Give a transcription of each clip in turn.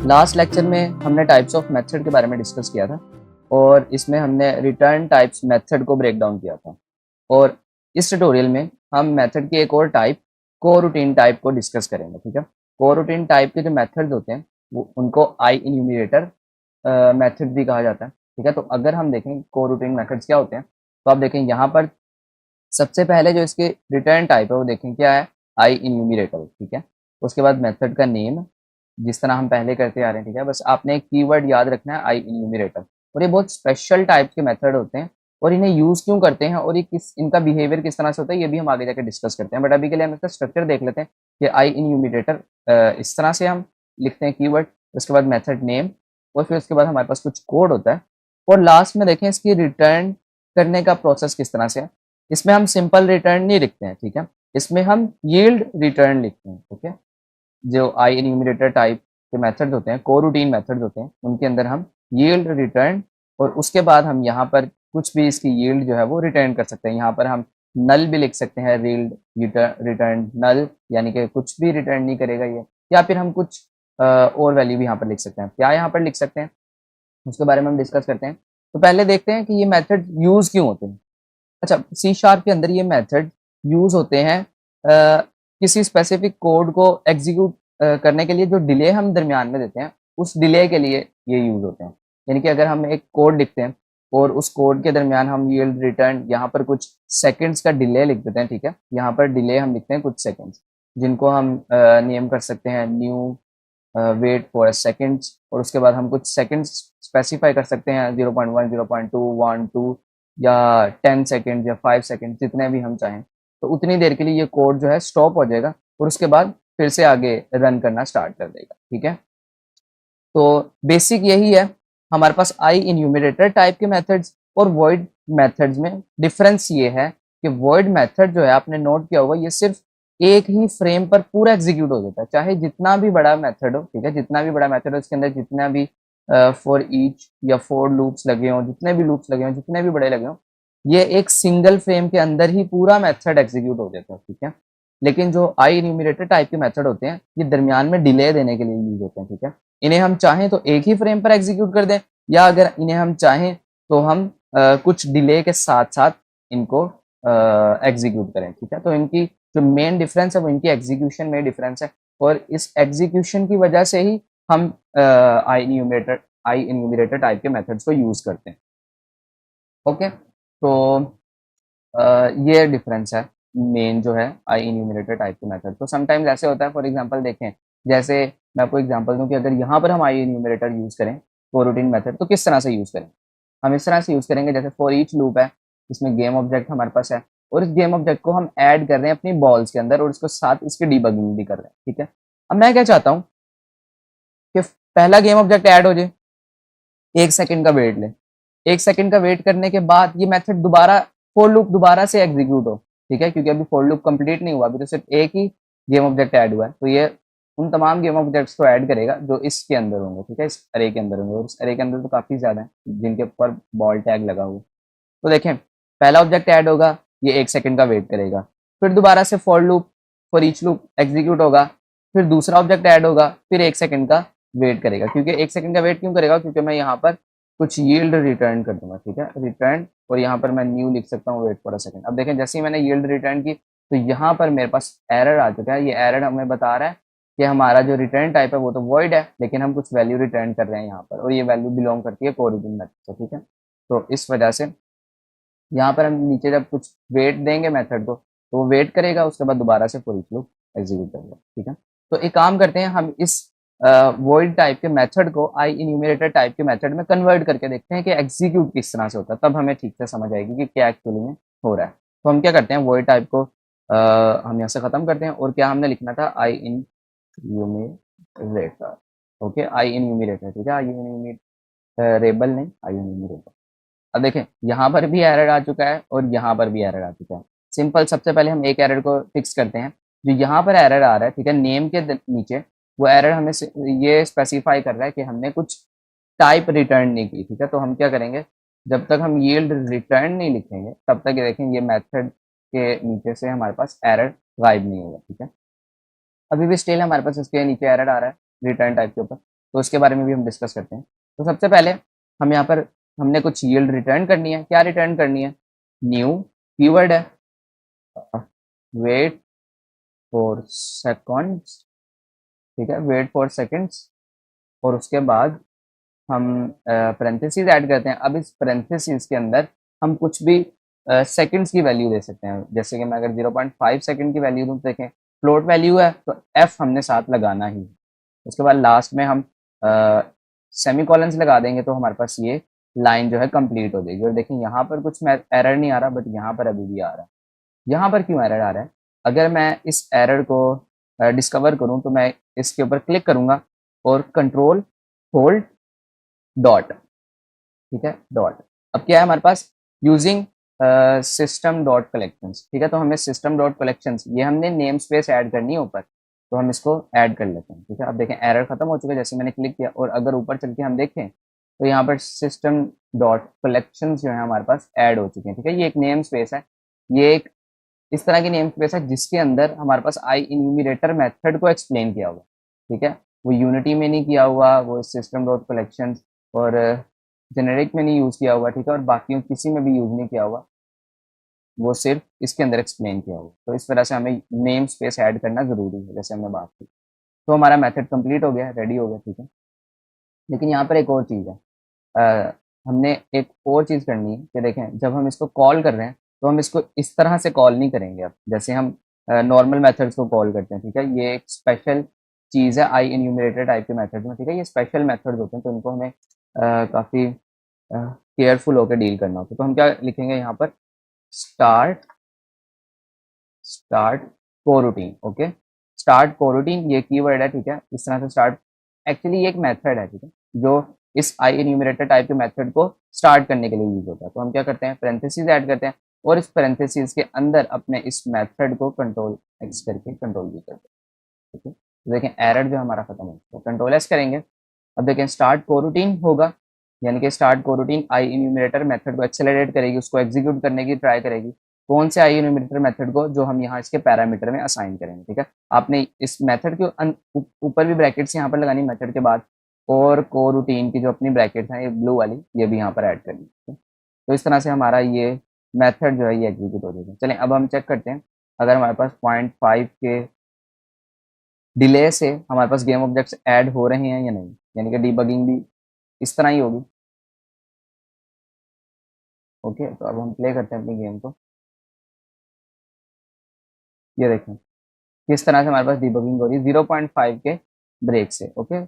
Last lecture में हमने types of method के बारे में डिस्कस किया था और इसमें हमने रिटर्न टाइप्स मेथड को ब्रेक डाउन किया था। और इस ट्यूटोरियल में हम मेथड की एक और टाइप कोरूटीन टाइप को डिस्कस करेंगे। ठीक है, कोरूटीन टाइप के जो मेथड्स होते हैं वो उनको आई इन्यूमरेटर मेथड भी कहा जाता है। ठीक है, तो अगर हम देखें कोरूटीन मेथड्स क्या होते हैं तो आप देखें यहाँ पर सबसे पहले जो इसके रिटर्न टाइप है वो देखें क्या है, आई इन्यूमरेटर। ठीक है, उसके बाद मेथड का नेम जिस तरह हम पहले करते आ रहे हैं। ठीक है, बस आपने एक कीवर्ड याद रखना है, आई इन्यूमरेटर। और ये बहुत स्पेशल टाइप के मेथड होते हैं और इन्हें यूज क्यों करते हैं और ये किस इनका बिहेवियर किस तरह से होता है ये भी हम आगे जाकर डिस्कस करते हैं। बट अभी के लिए हम इसका स्ट्रक्चर देख लेते हैं कि आई इन्यूमरेटर इस तरह से हम लिखते हैं कीवर्ड, उसके बाद मेथड नेम और फिर उसके बाद हमारे पास कुछ कोड होता है और लास्ट में देखें इसकी रिटर्न करने का प्रोसेस किस तरह से है। इसमें हम सिंपल रिटर्न नहीं लिखते हैं। ठीक है, इसमें हम यील्ड रिटर्न लिखते हैं। ओके, जो आई इन्यूमरेटर टाइप के मेथड्स होते हैं, कोरूटीन मेथड्स होते हैं, उनके अंदर हम यील्ड रिटर्न और उसके बाद हम यहाँ पर कुछ भी इसकी यील्ड जो है वो रिटर्न कर सकते हैं। यहाँ पर हम नल भी लिख सकते हैं, यील्ड रिटर्न नल, यानी कि कुछ भी रिटर्न नहीं करेगा ये, या फिर हम कुछ और वैल्यू भी यहाँ पर लिख सकते हैं। क्या यहाँ पर लिख सकते हैं उसके बारे में हम डिस्कस करते हैं। तो पहले देखते हैं कि ये मेथड यूज क्यों होते हैं। अच्छा, सी शार्प के अंदर ये मेथड यूज होते हैं किसी स्पेसिफिक कोड को एग्जीक्यूट करने के लिए। जो डिले हम दरमियान में देते हैं उस डिले के लिए ये यूज होते हैं। यानी कि अगर हम एक कोड लिखते हैं और उस कोड के दरमियान हम यील्ड रिटर्न यहाँ पर कुछ सेकंड्स का डिले लिख देते हैं। ठीक है, यहाँ पर डिले हम लिखते हैं कुछ सेकंड्स, जिनको हम नियम कर सकते हैं न्यू वेट फॉर सेकंड्स, और उसके बाद हम कुछ सेकंड्स स्पेसिफाई कर सकते हैं 0.1 0.2 1 2 या 10 सेकंड या 5 सेकंड, जितने भी हम चाहें। तो उतनी देर के लिए ये कोड जो है स्टॉप हो जाएगा और उसके बाद फिर से आगे रन करना स्टार्ट कर देगा। ठीक है, तो बेसिक यही है। हमारे पास आई इन्यूमरेटर टाइप के मेथड्स और वॉइड मेथड्स में डिफरेंस ये है कि वॉइड मेथड जो है आपने नोट किया होगा ये सिर्फ एक ही फ्रेम पर पूरा एग्जीक्यूट हो जाता है, चाहे जितना भी बड़ा मेथड हो। ठीक है, जितना भी बड़ा मेथड हो उसके अंदर जितना भी फॉर ईच या फोर लूप्स लगे हों, जितने भी लूप्स लगे हों, जितने भी बड़े लगे हों, ये एक सिंगल फ्रेम के अंदर ही पूरा मेथड एग्जीक्यूट हो जाता है। ठीक है, लेकिन जो आई इन्यूमरेटर टाइप के मेथड होते हैं ये दरमियान में डिले देने के लिए यूज होते हैं। ठीक है, इन्हें हम चाहें तो एक ही फ्रेम पर एग्जीक्यूट कर दें, या अगर इन्हें हम चाहें तो हम कुछ डिले के साथ साथ इनको एग्जीक्यूट करें। ठीक है, तो इनकी जो मेन डिफरेंस है वो इनकी एग्जीक्यूशन में डिफरेंस है और इस एग्जीक्यूशन की वजह से ही हम आई इन्यूमरेटर टाइप के मेथड्स को यूज करते हैं। ओके, तो ये डिफरेंस है मेन जो है आई इन्यूमरेटर टाइप के मेथड। तो समटाइम्स ऐसे होता है, फॉर एग्जांपल देखें, जैसे मैं आपको एग्जांपल दूं कि अगर यहाँ पर हम आई इन्यूमरेटर यूज करें कोरूटीन मेथड तो किस तरह से यूज करें। हम इस तरह से यूज करेंगे जैसे फॉर ईच लूप है, इसमें गेम ऑब्जेक्ट हमारे पास है और इस गेम ऑब्जेक्ट को हम ऐड कर रहे हैं अपनी बॉल्स के अंदर और इसको साथ इसके डीबगिंग भी कर रहे हैं। ठीक है, अब मैं क्या चाहता हूँ कि पहला गेम ऑब्जेक्ट ऐड हो जाए, 1 सेकंड का वेट ले, 1 सेकंड का वेट करने के बाद ये मेथड दोबारा फॉर लूप दोबारा से एग्जीक्यूट हो। ठीक है, क्योंकि अभी फॉर लूप कंप्लीट नहीं हुआ, अभी तो सिर्फ एक ही गेम ऑब्जेक्ट ऐड हुआ है, तो ये उन तमाम गेम ऑब्जेक्ट्स को ऐड करेगा जो इसके अंदर होंगे। ठीक है, इस अरे के अंदर होंगे और इस अरे के अंदर तो काफी ज्यादा है जिनके ऊपर बॉल टैग लगा हुआ। तो देखें, पहला ऑब्जेक्ट ऐड होगा, ये 1 सेकंड का वेट करेगा, फिर दोबारा से for loop for each loop execute होगा, फिर दूसरा ऑब्जेक्ट ऐड होगा, फिर 1 सेकंड का वेट करेगा। क्योंकि 1 सेकंड का वेट क्यों करेगा, क्योंकि मैं यहाँ पर कुछ यील्ड रिटर्न कर दूंगा। ठीक है, रिटर्न, और यहाँ पर मैं न्यू लिख सकता हूँ वेट फॉर अ सेकंड। अब देखें, जैसे ही मैंने यील्ड रिटर्न की तो यहाँ पर मेरे पास एरर आ चुका है। ये एरर हमें बता रहा है कि हमारा जो रिटर्न टाइप है वो तो वॉइड है, लेकिन हम कुछ वैल्यू रिटर्न कर रहे हैं यहाँ पर और ये वैल्यू बिलोंग करती है कोरिजिन मेथड से। ठीक है, तो इस वजह से यहाँ पर हम नीचे जब कुछ वेट देंगे मेथड को तो वो वेट करेगा, उसके बाद दोबारा से फॉर ईच लूप एग्जीक्यूट करेगा। ठीक है, तो एक काम करते हैं, हम इस वॉइड टाइप के मेथड को आई इन्यूमरेटर टाइप के मेथड में कन्वर्ट करके देखते हैं कि एग्जीक्यूट किस तरह से होता है, तब हमें ठीक से समझ आएगी कि क्या एक्चुअली में हो रहा है। तो हम क्या करते हैं, वॉइड टाइप को हम यहाँ से खत्म करते हैं और क्या हमने लिखना था, आई इन्यूमरेटर। ओके, आई इन्यूमरेटर। ठीक है, आई इन्यूमरेबल नहीं, आई इन्यूमरेटर। अब देखें, यहाँ पर भी एरर आ चुका है और यहाँ पर भी एरर आ चुका है। सिंपल, सबसे पहले हम एक एरर को फिक्स करते हैं। जो यहाँ पर एरर आ रहा है, ठीक है, नेम के नीचे, वो एरर हमें ये स्पेसिफाई कर रहा है कि हमने कुछ टाइप रिटर्न नहीं की। ठीक है, तो हम क्या करेंगे, जब तक हम यील्ड रिटर्न नहीं लिखेंगे तब तक ये देखें ये मेथड के नीचे से हमारे पास एरर गायब नहीं होगा। ठीक है, अभी भी स्टिल हमारे पास इसके नीचे एरर आ रहा है रिटर्न टाइप के ऊपर। तो उसके बारे में भी हम डिस्कस करते हैं। तो सबसे पहले हम यहाँ पर हमने कुछ यील्ड रिटर्न करनी है। क्या रिटर्न करनी है? न्यू कीवर्ड है, वेट फॉर सेकंड्स, ठीक है, वेट फॉर सेकंड्स, और उसके बाद हम पेरेंथेसिस ऐड करते हैं। अब इस पेरेंथेसिस के अंदर हम कुछ भी सेकंड्स की वैल्यू दे सकते हैं। जैसे कि मैं अगर 0.5 सेकंड की वैल्यू दूँ, देखें फ्लोट वैल्यू है तो एफ हमने साथ लगाना ही। उसके बाद लास्ट में हम सेमीकोलंस लगा देंगे तो हमारे पास ये लाइन जो है कंप्लीट हो जाएगी। और देखें यहाँ पर कुछ एरर नहीं आ रहा, बट यहाँ पर अभी भी आ रहा है। यहाँ पर क्यों एरर आ रहा है? अगर मैं इस एरर को डिस्कवर करूँ तो मैं इसके ऊपर क्लिक करूँगा और कंट्रोल होल्ड डॉट, ठीक है, डॉट। अब क्या है हमारे पास? यूजिंग सिस्टम डॉट कलेक्शंस, ठीक है। तो हमें सिस्टम डॉट कलेक्शंस, ये हमने नेम स्पेस ऐड करनी है ऊपर, तो हम इसको ऐड कर लेते हैं, ठीक है। अब देखें एरर खत्म हो चुका है जैसे मैंने क्लिक किया, और अगर ऊपर चल के हम देखें तो यहाँ पर सिस्टम डॉट कलेक्शंस जो है हमारे पास ऐड हो चुके हैं, ठीक है। ये एक नेम स्पेस है, ये एक इस तरह की नेम स्पेस है जिसके अंदर हमारे पास आई इन्यूमरेटर मेथड को एक्सप्लेन किया हुआ, ठीक है। वो यूनिटी में नहीं किया हुआ, वो सिस्टम डॉट कलेक्शन और जेनेरिक में नहीं यूज़ किया हुआ, ठीक है, और बाकी किसी में भी यूज़ नहीं किया हुआ, वो सिर्फ इसके अंदर एक्सप्लेन किया हुआ। तो इस तरह से हमें नेम स्पेस ऐड करना ज़रूरी है, जैसे हमने बात की। तो हमारा मेथड कंप्लीट हो गया, रेडी हो गया, ठीक है। लेकिन यहाँ पर एक और चीज़ है, हमने एक और चीज़ करनी है कि देखें जब हम इसको कॉल कर रहे हैं तो हम इसको इस तरह से कॉल नहीं करेंगे। अब जैसे हम नॉर्मल मेथड्स को कॉल करते हैं, ठीक है, ये एक स्पेशल चीज़ है आई इन्यूमरेटर टाइप के मेथड में, ठीक है। ये स्पेशल मेथड्स होते हैं तो इनको हमें काफ़ी केयरफुल होकर डील करना होता है। तो हम क्या लिखेंगे यहाँ पर? Start start coroutine, okay. Start coroutine ये कीवर्ड है, ठीक है। इस तरह से स्टार्ट, एक्चुअली ये एक मेथड है, ठीक है, जो इस आई इन्यूमरेटर टाइप के मेथड को स्टार्ट करने के लिए यूज होता है। तो हम क्या करते हैं? पेरेंथेसिस ऐड करते हैं और इस पेरेंथेसिस के अंदर अपने इस मेथड को कंट्रोल एक्स करके कंट्रोल भी करते हैं, ठीक है। तो देखें एरर जो हमारा खत्म हो, तो कंट्रोल एस करेंगे। अब देखें स्टार्ट कोरूटीन होगा, यानी कि स्टार्ट कोरूटीन आई इन्यूमरेटर मेथड को एक्सेलरेट करेगी, उसको एग्जीक्यूट करने की ट्राई करेगी। कौन से आई इन्यूमरेटर मेथड को? जो हम यहाँ इसके पैरामीटर में असाइन करेंगे, ठीक है। आपने इस मेथड के ऊपर भी ब्रैकेट्स यहाँ पर लगानी मेथड के बाद, और कोरूटीन की जो अपनी ब्रैकेट है ये ब्लू वाली, ये भी यहाँ पर ऐड करनी है। तो इस तरह से हमारा ये मेथड जो है ये एग्जीक्यूट हो जाएगा। चलें अब हम चेक करते हैं अगर हमारे पास 0.5 के डिले से हमारे पास गेम ऑब्जेक्ट्स ऐड हो रहे हैं या नहीं, यानी कि डीबगिंग भी इस तरह ही होगी। ओके, तो अब हम प्ले करते हैं अपनी गेम को। ये देखें किस तरह से हमारे पास डीबगिंग हो रही है 0.5 के ब्रेक से। ओके,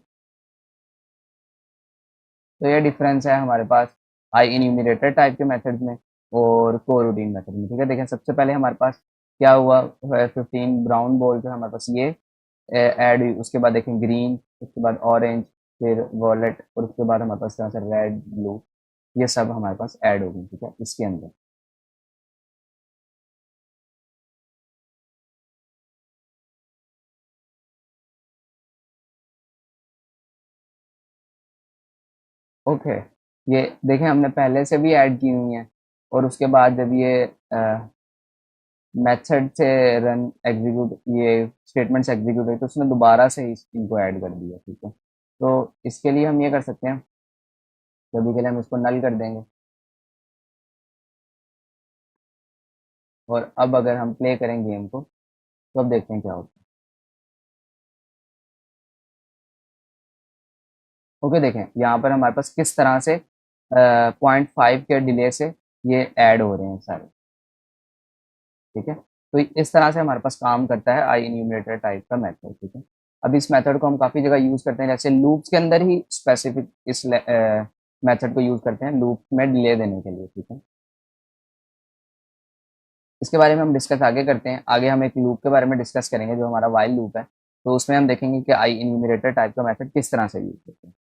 तो ये डिफरेंस है हमारे पास आई इन्यूमरेटर टाइप के मेथड्स में और कोरूटीन मेथड में, ठीक है। देखें सबसे पहले हमारे पास क्या हुआ, 15 ब्राउन बॉल जो हमारे पास ये ऐड हुई। उसके बाद देखें ग्रीन, उसके बाद ऑरेंज, फिर वॉलेट, और उसके बाद हमारे पास तरह से रेड, ब्लू, ये सब हमारे पास ऐड हो गई, ठीक है, इसके अंदर। ओके, ये देखें हमने पहले से भी ऐड की हुई हैं, और उसके बाद जब ये मेथड से रन एग्जीक्यूट, ये स्टेटमेंट्स एग्जीक्यूट हुई, तो उसने दोबारा से इनको ऐड कर दिया, ठीक है। तो इसके लिए हम ये कर सकते हैं, अभी के लिए हम इसको नल कर देंगे, और अब अगर हम प्ले करें गेम को तो अब देखते हैं क्या होता है। ओके, देखें यहाँ पर हमारे पास किस तरह से 0.5 के डिले से ये ऐड हो रहे हैं सारे, ठीक है। तो इस तरह से हमारे पास काम करता है आई इन्यूमरेटर टाइप का मेथड, ठीक है। अब इस मेथड को हम काफ़ी जगह यूज़ करते हैं, जैसे लूप्स के अंदर ही स्पेसिफिक इस मेथड को यूज़ करते हैं लूप में डिले देने के लिए, ठीक है। इसके बारे में हम डिस्कस आगे करते हैं। आगे हम एक लूप के बारे में डिस्कस करेंगे जो हमारा वाइल लूप है, तो उसमें हम देखेंगे कि आई इन्यूमरेटर टाइप का मेथड किस तरह से यूज़ करते हैं।